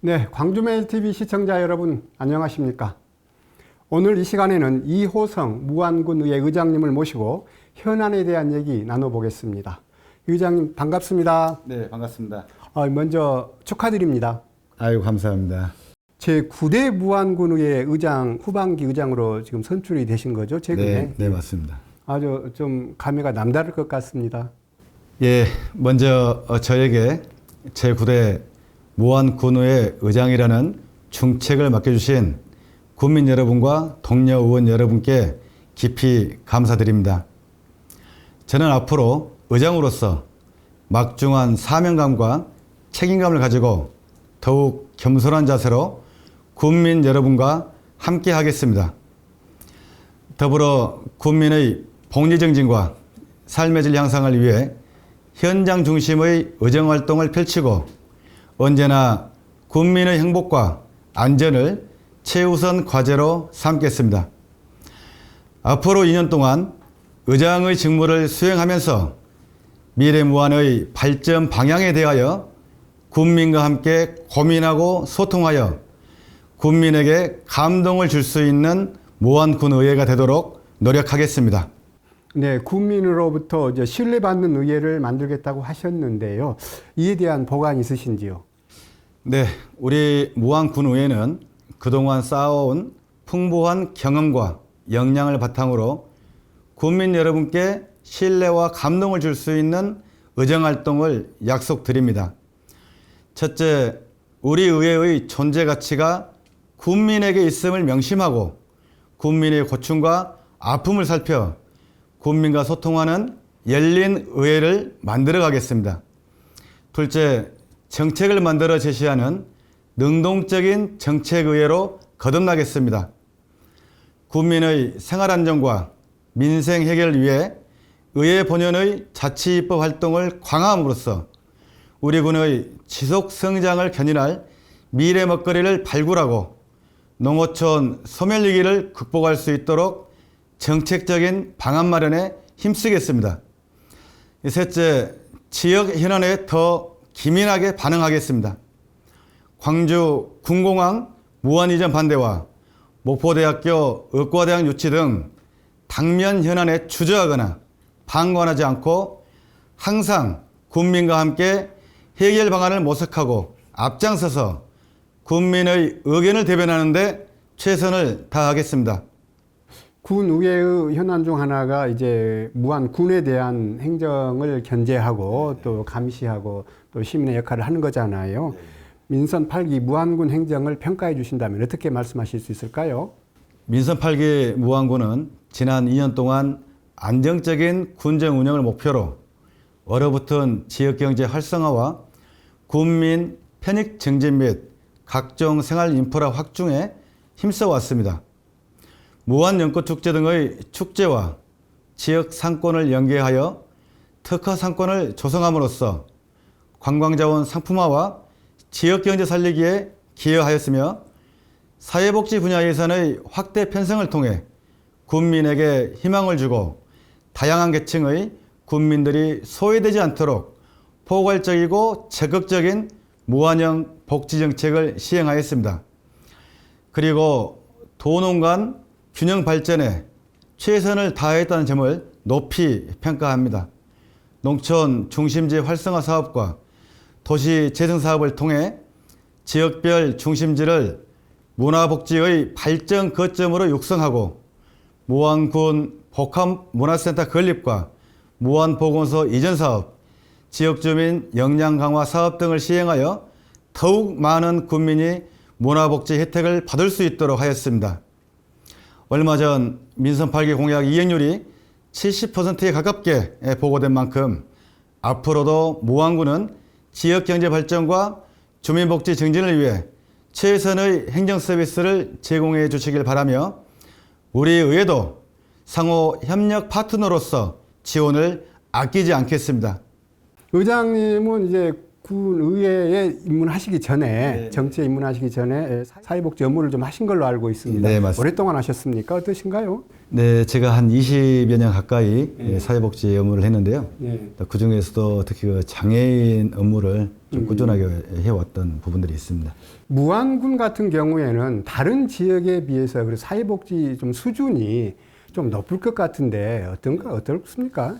네, 광주메일TV 시청자 여러분 안녕하십니까? 오늘 이 시간에는 이호성 무안군의회 의장님을 모시고 현안에 대한 얘기 나눠보겠습니다. 의장님 반갑습니다. 네, 반갑습니다. 먼저 축하드립니다. 아유, 감사합니다. 제9대 무안군의회 의장, 후반기 의장으로 지금 선출이 되신 거죠, 최근에? 네, 맞습니다. 아주 좀 감회가 남다를 것 같습니다. 예, 먼저 저에게 제9대 무안군의회 의장이라는 중책을 맡겨주신 국민 여러분과 동료 의원 여러분께 깊이 감사드립니다. 저는 앞으로 의장으로서 막중한 사명감과 책임감을 가지고 더욱 겸손한 자세로 국민 여러분과 함께 하겠습니다. 더불어 국민의 복리 증진과 삶의 질 향상을 위해 현장 중심의 의정활동을 펼치고 언제나 국민의 행복과 안전을 최우선 과제로 삼겠습니다. 앞으로 2년 동안 의장의 직무를 수행하면서 미래무안의 발전 방향에 대하여 국민과 함께 고민하고 소통하여 국민에게 감동을 줄 수 있는 무안군의회가 되도록 노력하겠습니다. 네, 국민으로부터 이제 신뢰받는 의회를 만들겠다고 하셨는데요. 이에 대한 보관 있으신지요? 네, 우리 무안군의회는 그동안 쌓아온 풍부한 경험과 역량을 바탕으로 국민 여러분께 신뢰와 감동을 줄 수 있는 의정활동을 약속드립니다. 첫째, 우리 의회의 존재 가치가 국민에게 있음을 명심하고 국민의 고충과 아픔을 살펴 국민과 소통하는 열린 의회를 만들어 가겠습니다. 둘째, 정책을 만들어 제시하는 능동적인 정책의회로 거듭나겠습니다. 국민의 생활안정과 민생 해결을 위해 의회 본연의 자치입법 활동을 강화함으로써 우리 군의 지속 성장을 견인할 미래 먹거리를 발굴하고 농어촌 소멸위기를 극복할 수 있도록 정책적인 방안 마련에 힘쓰겠습니다. 셋째, 지역 현안에 더 기민하게 반응하겠습니다. 광주 군공항 무안 이전 반대와 목포대학교 의과대학 유치 등 당면 현안에 주저하거나 방관하지 않고 항상 국민과 함께 해결 방안을 모색하고 앞장서서 국민의 의견을 대변하는 데 최선을 다하겠습니다. 군 의회의 현안 중 하나가 이제 무안 군에 대한 행정을 견제하고 또 감시하고 또 시민의 역할을 하는 거잖아요. 민선 8기 무안군 행정을 평가해 주신다면 어떻게 말씀하실 수 있을까요? 민선 8기 무안군은 지난 2년 동안 안정적인 군정 운영을 목표로 얼어붙은 지역경제 활성화와 군민 편익 증진 및 각종 생활 인프라 확충에 힘써 왔습니다. 무안 연꽃축제 등의 축제와 지역 상권을 연계하여 특화 상권을 조성함으로써 관광자원 상품화와 지역경제 살리기에 기여하였으며 사회복지 분야 예산의 확대 편성을 통해 국민에게 희망을 주고 다양한 계층의 국민들이 소외되지 않도록 포괄적이고 적극적인 무안형 복지정책을 시행하였습니다. 그리고 도농 간 균형 발전에 최선을 다했다는 점을 높이 평가합니다. 농촌 중심지 활성화 사업과 도시 재생 사업을 통해 지역별 중심지를 문화복지의 발전 거점으로 육성하고 무안군 복합문화센터 건립과 무안보건소 이전 사업, 지역주민 역량 강화 사업 등을 시행하여 더욱 많은 국민이 문화복지 혜택을 받을 수 있도록 하였습니다. 얼마 전 민선 8기 공약 이행률이 70%에 가깝게 보고된 만큼 앞으로도 무안군은 지역경제 발전과 주민복지 증진을 위해 최선의 행정 서비스를 제공해 주시길 바라며 우리 의회도 상호 협력 파트너로서 지원을 아끼지 않겠습니다. 의장님은 이제 군 의회에 입문하시기 전에 정치에 입문하시기 전에 사회복지 업무를 좀 하신 걸로 알고 있습니다. 네, 맞습니다. 오랫동안 하셨습니까? 어떠신가요? 네, 제가 한 20여 년 가까이 사회복지 업무를 했는데요. 그 중에서도 특히 그 장애인 업무를 좀 꾸준하게 해왔던 부분들이 있습니다. 무안군 같은 경우에는 다른 지역에 비해서 그 사회복지 좀 수준이 좀 높을 것 같은데 어떻습니까?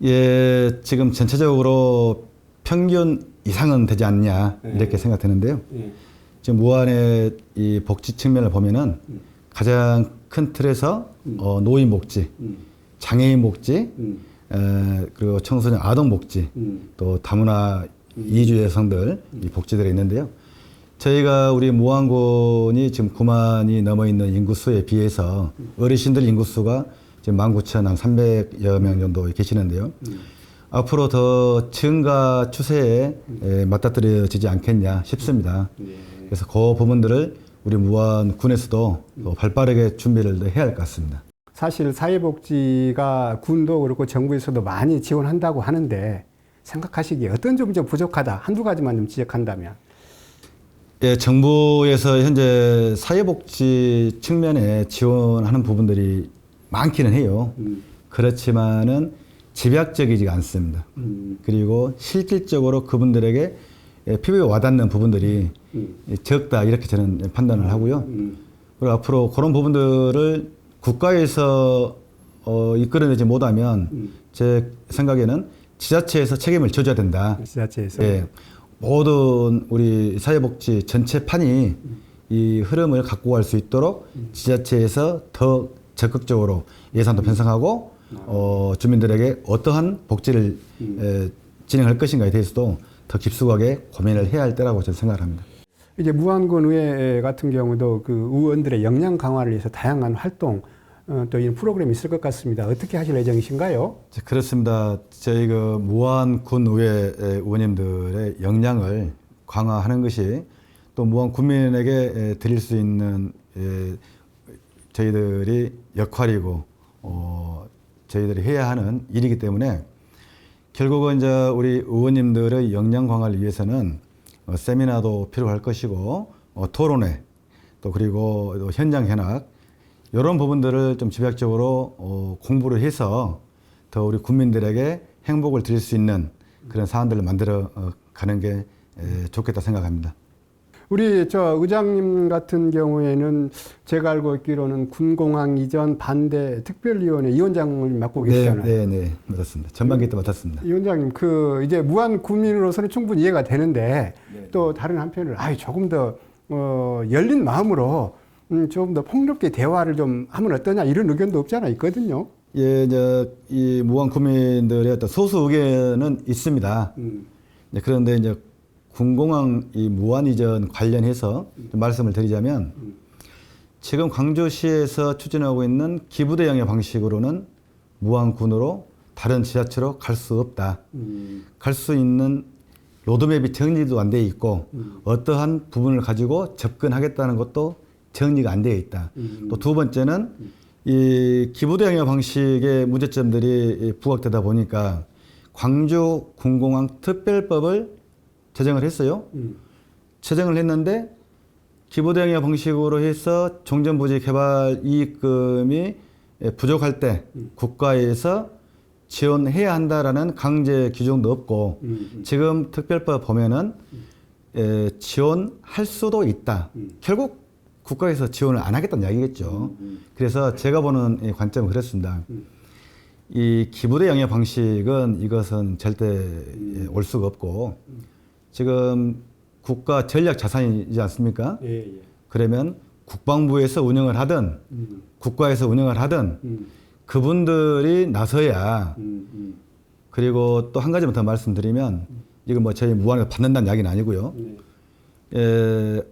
예, 지금 전체적으로 평균 이상은 되지 않냐 이렇게 생각되는데요. 지금 무안의 이 복지 측면을 보면은 가장 큰 틀에서 노인 복지, 장애인 복지, 그리고 청소년 아동 복지, 또 다문화 이주 여성들 이 복지들이 있는데요. 저희가 우리 무안군이 지금 9만이 넘어 있는 인구수에 비해서 어르신들 인구수가 지금 19,300여 명 정도 계시는데요. 앞으로 더 증가 추세에 맞닥뜨려지지 않겠냐 싶습니다. 그래서 그 부분들을 우리 무안군에서도 발빠르게 준비를 해야 할 것 같습니다. 사실 사회복지가 군도 그렇고 정부에서도 많이 지원한다고 하는데 생각하시기에 어떤 점이 좀 부족하다 한두 가지만 좀 지적한다면. 예, 정부에서 현재 사회복지 측면에 지원하는 부분들이 많기는 해요. 그렇지만은 집약적이지가 않습니다. 그리고 실질적으로 그분들에게 피부에 와닿는 부분들이 적다 이렇게 저는 판단을 하고요. 그리고 앞으로 그런 부분들을 국가에서 이끌어내지 못하면 제 생각에는 지자체에서 책임을 져줘야 된다. 지자체에서. 예, 모든 우리 사회복지 전체 판이 이 흐름을 갖고 갈 수 있도록 지자체에서 더 적극적으로 예산도 편성하고 주민들에게 어떠한 복지를 진행할 것인가에 대해서도 더 깊숙하게 고민을 해야 할 때라고 저는 생각합니다. 이제 무안군 의회 같은 경우도 그 의원들의 역량 강화를 위해서 다양한 활동 또 이런 프로그램이 있을 것 같습니다. 어떻게 하실 예정이신가요? 그렇습니다. 저희 그 무안군 의회 의원님들의 역량을 강화하는 것이 또 무안 군민에게 드릴 수 있는 저희들이 역할이고 저희들이 해야 하는 일이기 때문에 결국은 이제 우리 의원님들의 역량 강화를 위해서는 세미나도 필요할 것이고 토론회 또 그리고 또 현장 현악 이런 부분들을 좀 집약적으로 공부를 해서 더 우리 국민들에게 행복을 드릴 수 있는 그런 사안들을 만들어 가는 게 좋겠다 생각합니다. 우리 저 의장님 같은 경우에는 제가 알고 있기로는 군공항 이전 반대 특별위원회 위원장을 맡고 계시잖아요. 네, 맞았습니다. 전반기 때 맡았습니다. 위원장님, 그 이제 무안 국민으로서는 충분히 이해가 되는데 또 다른 한편으로 조금 더 열린 마음으로 좀 더 폭넓게 대화를 좀 하면 어떠냐 이런 의견도 없지 않아 있거든요. 예, 이제 이 무안 국민들의 어떤 소수 의견은 있습니다. 그런데 이제 군공항 이 무안 이전 관련해서 좀 말씀을 드리자면 지금 광주시에서 추진하고 있는 기부대행의 방식으로는 무안군으로 다른 지자체로 갈 수 없다. 갈 수 있는 로드맵이 정리도 안 돼 있고 어떠한 부분을 가지고 접근하겠다는 것도 정리가 안 되어 있다. 또 두 번째는 이 기부대행의 방식의 문제점들이 부각되다 보니까 광주 군공항 특별법을 제정을 했어요. 제정을 했는데 기부대행의 방식으로 해서 종전부지 개발 이익금이 부족할 때 국가에서 지원해야 한다라는 강제 규정도 없고 지금 특별법 보면은 지원할 수도 있다. 결국 국가에서 지원을 안 하겠다는 이야기겠죠. 그래서 제가 보는 이 관점은 그렇습니다. 이 기부대행의 방식은 이것은 절대 올 수가 없고 지금 국가 전략 자산이지 않습니까? 그러면 국방부에서 운영을 하든 국가에서 운영을 하든 그분들이 나서야 그리고 또 한 가지만 더 말씀드리면 이건 뭐 저희 무안에서 받는다는 이야기는 아니고요.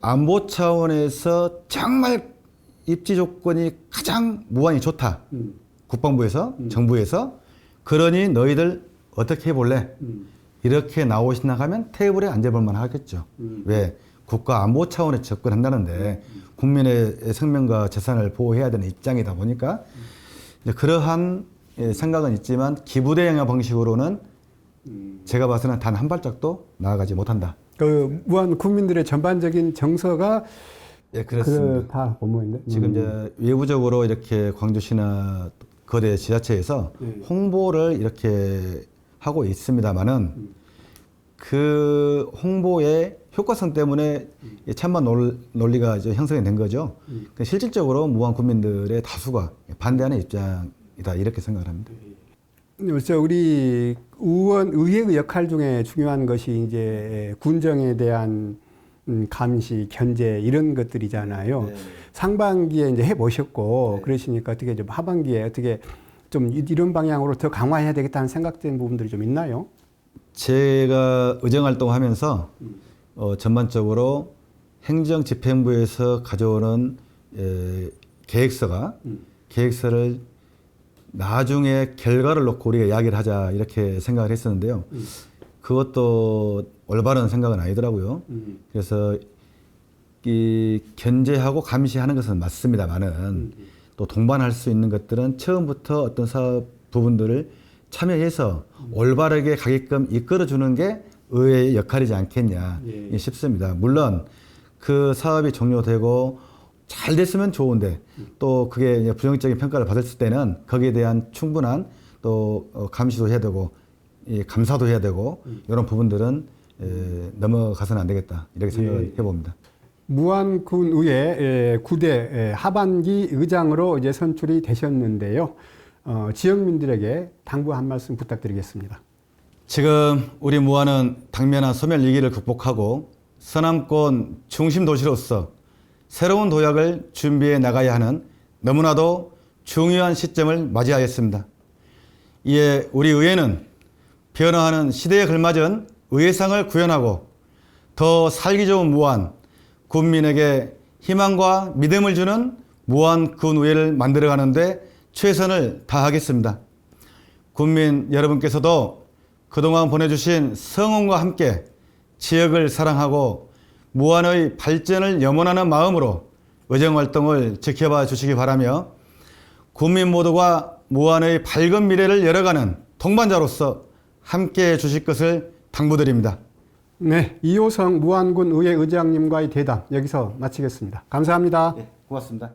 안보 차원에서 정말 입지 조건이 가장 무안이 좋다. 국방부에서 정부에서 그러니 너희들 어떻게 해볼래? 이렇게 나오신다 하면 테이블에 앉아볼 만 하겠죠. 왜? 국가 안보 차원에 접근한다는데 국민의 생명과 재산을 보호해야 되는 입장이다 보니까 이제 그러한 생각은 있지만 기부대행의 방식으로는 제가 봐서는 단 한 발짝도 나아가지 못한다. 그 무안 국민들의 전반적인 정서가 그렇습니다. 다 공모인데 지금 이제 외부적으로 이렇게 광주시나 거대 지자체에서 홍보를 이렇게 하고 있습니다만은 그 홍보의 효과성 때문에 이 찬반 논리가 이제 형성이 된 거죠. 실질적으로 무안 군민들의 다수가 반대하는 입장이다 이렇게 생각을 합니다. 그래서 우리 의회의 역할 중에 중요한 것이 이제 군정에 대한 감시, 견제 이런 것들이잖아요. 네. 상반기에 이제 해보셨고 네. 그러시니까 어떻게 좀 하반기에 어떻게 좀 이런 방향으로 더 강화해야 되겠다는 생각된 부분들이 좀 있나요? 제가 의정 활동하면서 전반적으로 행정집행부에서 가져오는 계획서를 나중에 결과를 놓고 우리가 이야기를 하자 이렇게 생각을 했었는데요. 그것도 올바른 생각은 아니더라고요. 그래서 이 견제하고 감시하는 것은 맞습니다만은 또 동반할 수 있는 것들은 처음부터 어떤 사업 부분들을 참여해서 올바르게 가게끔 이끌어주는 게 의회의 역할이지 않겠냐 싶습니다. 물론 그 사업이 종료되고 잘 됐으면 좋은데 또 그게 이제 부정적인 평가를 받았을 때는 거기에 대한 충분한 또 감시도 해야 되고 감사도 해야 되고 이런 부분들은 넘어가서는 안 되겠다 이렇게 생각을 해봅니다. 무안군의회 9대 하반기 의장으로 이제 선출이 되셨는데요. 지역민들에게 당부 한 말씀 부탁드리겠습니다. 지금 우리 무안은 당면한 소멸 위기를 극복하고 서남권 중심 도시로서 새로운 도약을 준비해 나가야 하는 너무나도 중요한 시점을 맞이하였습니다. 이에 우리 의회는 변화하는 시대에 걸맞은 의회상을 구현하고 더 살기 좋은 무안, 군민에게 희망과 믿음을 주는 무안군의회를 만들어가는데 최선을 다하겠습니다. 군민 여러분께서도 그동안 보내주신 성원과 함께 지역을 사랑하고 무안의 발전을 염원하는 마음으로 의정활동을 지켜봐 주시기 바라며 국민 모두가 무안의 밝은 미래를 열어가는 동반자로서 함께해 주실 것을 당부드립니다. 네, 이호성 무안군 의회 의장님과의 대담 여기서 마치겠습니다. 감사합니다. 네, 고맙습니다.